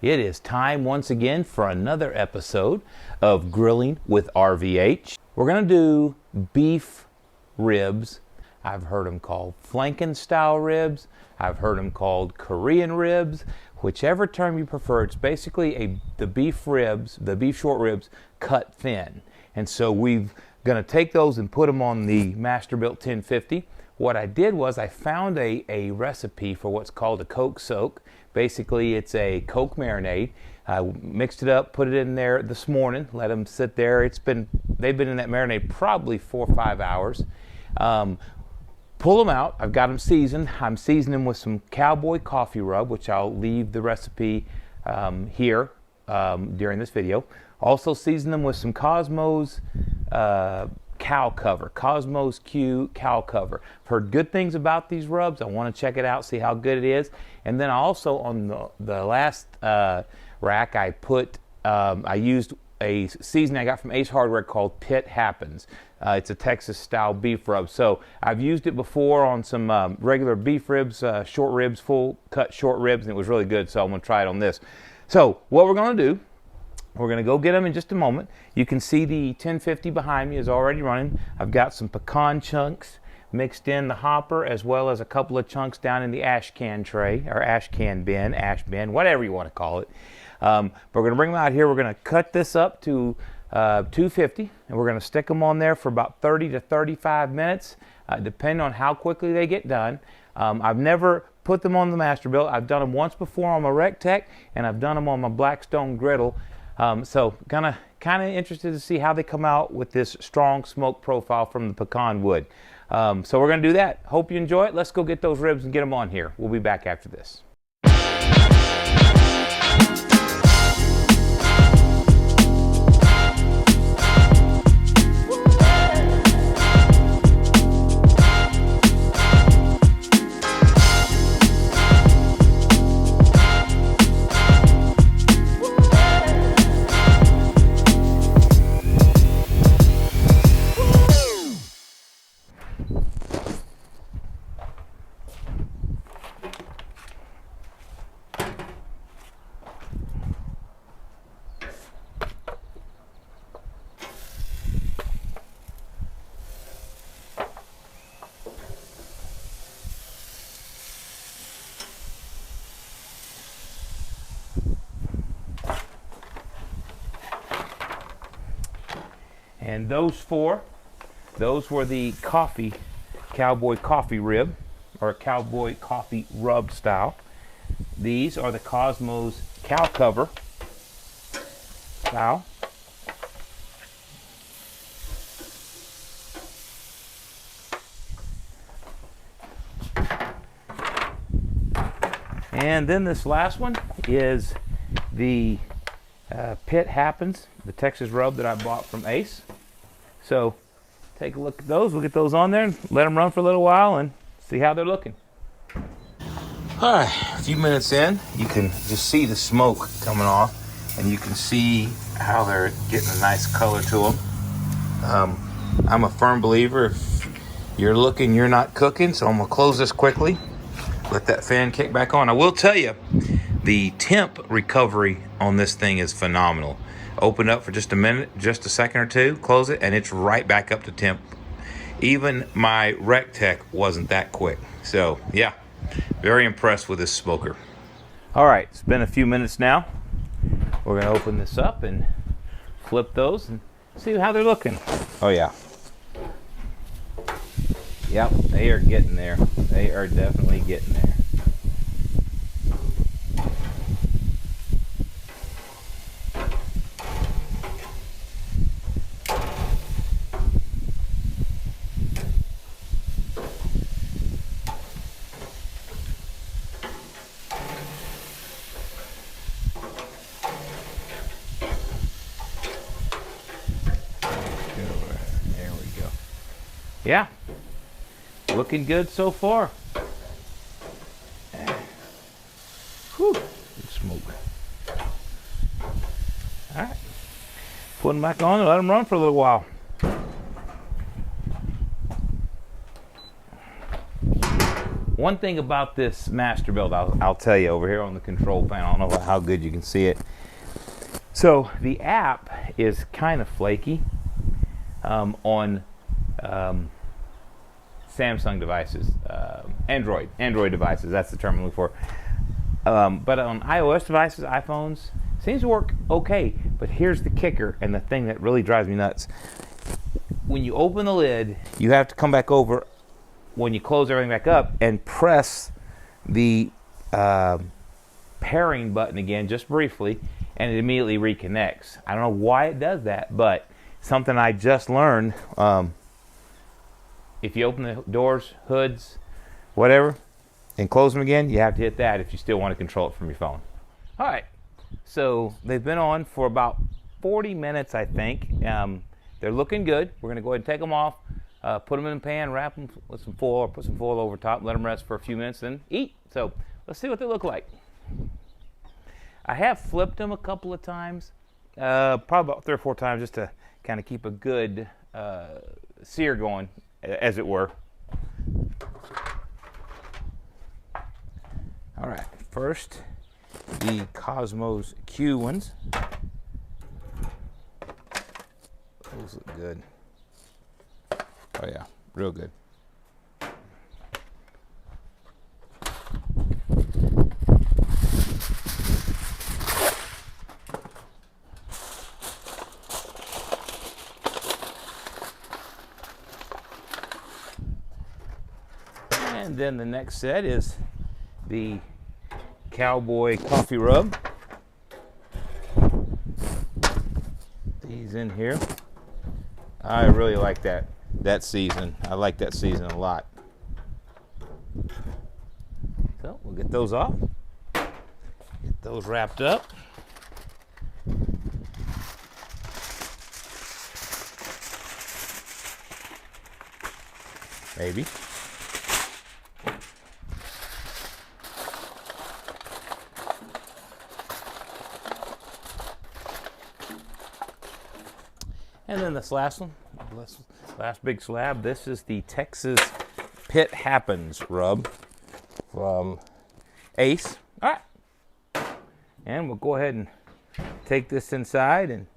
It is time once again for another episode of Grilling with RVH. We're going to do beef ribs. I've heard them called Flanken style ribs. I've heard them called Korean ribs. Whichever term you prefer, it's basically the beef ribs, the beef short ribs cut thin. And so we're going to take those and put them on the Masterbuilt 1050. What I did was I found a recipe for what's called a Coke soak. Basically, it's a Coke marinade. I mixed it up, put it in there this morning, let them sit there. They've been in that marinade probably 4 or 5 hours. Pull them out. I've got them seasoned. I'm seasoning them with some Cowboy Coffee Rub, which I'll leave the recipe here during this video. Also season them with some Kosmos Cow cover, Kosmos Q Cow cover. I've heard good things about these rubs. I want to check it out, see how good it is. And then also on the last rack, I used a seasoning I got from Ace Hardware called Happens. It's a Texas style beef rub. So I've used it before on some regular beef ribs, short ribs, full cut short ribs, and it was really good. So I'm going to try it on this. So what we're going to do, we're going to go get them in just a moment. You can see the 1050 behind me is already running. I've got some pecan chunks mixed in the hopper, as well as a couple of chunks down in the ash can tray, or ash bin, whatever you want to call it. But we're going to bring them out here. We're going to cut this up to 250, and we're going to stick them on there for about 30 to 35 minutes, depending on how quickly they get done. I've never put them on the Masterbuilt. I've done them once before on my Rectech, and I've done them on my Blackstone griddle. So kind of interested to see how they come out with this strong smoke profile from the pecan wood. So we're going to do that. Hope you enjoy it. Let's go get those ribs and get them on here. We'll be back after this. And those were the Cowboy Coffee Rib, or Cowboy Coffee Rub style. These are the Kosmos Cow cover style. And then this last one is the Happens, the Texas rub that I bought from Ace. So take a look at those. We'll get those on there and let them run for a little while and see how they're looking. All right, a few minutes in, you can just see the smoke coming off, and you can see how they're getting a nice color to them. I'm a firm believer, if you're looking, you're not cooking, so I'm gonna close this quickly, let that fan kick back on. I will tell you, the temp recovery on this thing is phenomenal. Open up for just a minute, just a second or two, close it, and it's right back up to temp. Even my Rectech wasn't that quick. So yeah, very impressed with this smoker. All right, it's been a few minutes now. We're gonna open this up and flip those and see how they're looking. Oh yeah. Yep, they are getting there. They are definitely getting there. Yeah, looking good so far. Whew, good smoke. All right, put them back on and let them run for a little while. One thing about this Masterbuilt, I'll tell you over here on the control panel, I don't know how good you can see it. So the app is kind of flaky on Samsung devices, Android devices, that's the term I'm looking for. But on iOS devices, iPhones, seems to work okay. But here's the kicker, and the thing that really drives me nuts. When you open the lid, you have to come back over when you close everything back up and press the pairing button again, just briefly, and it immediately reconnects. I don't know why it does that, but something I just learned. If you open the doors, hoods, whatever, and close them again, you have to hit that if you still want to control it from your phone. All right, so they've been on for about 40 minutes, I think. They're looking good. We're going to go ahead and take them off, put them in the pan, wrap them with some foil, or put some foil over top, let them rest for a few minutes, then eat. So let's see what they look like. I have flipped them a couple of times, probably about 3 or 4 times, just to kind of keep a good sear going, as it were. All right, first the Kosmos Q ones. Those look good. Oh yeah, real good. And then the next set is the Cowboy Coffee Rub. These in here. I really like that season. I like that season a lot. So we'll get those off. Get those wrapped up. Maybe. And then this last one, last big slab, this is the Texas Pit Happens Rub from Ace. All right. And we'll go ahead and take this inside and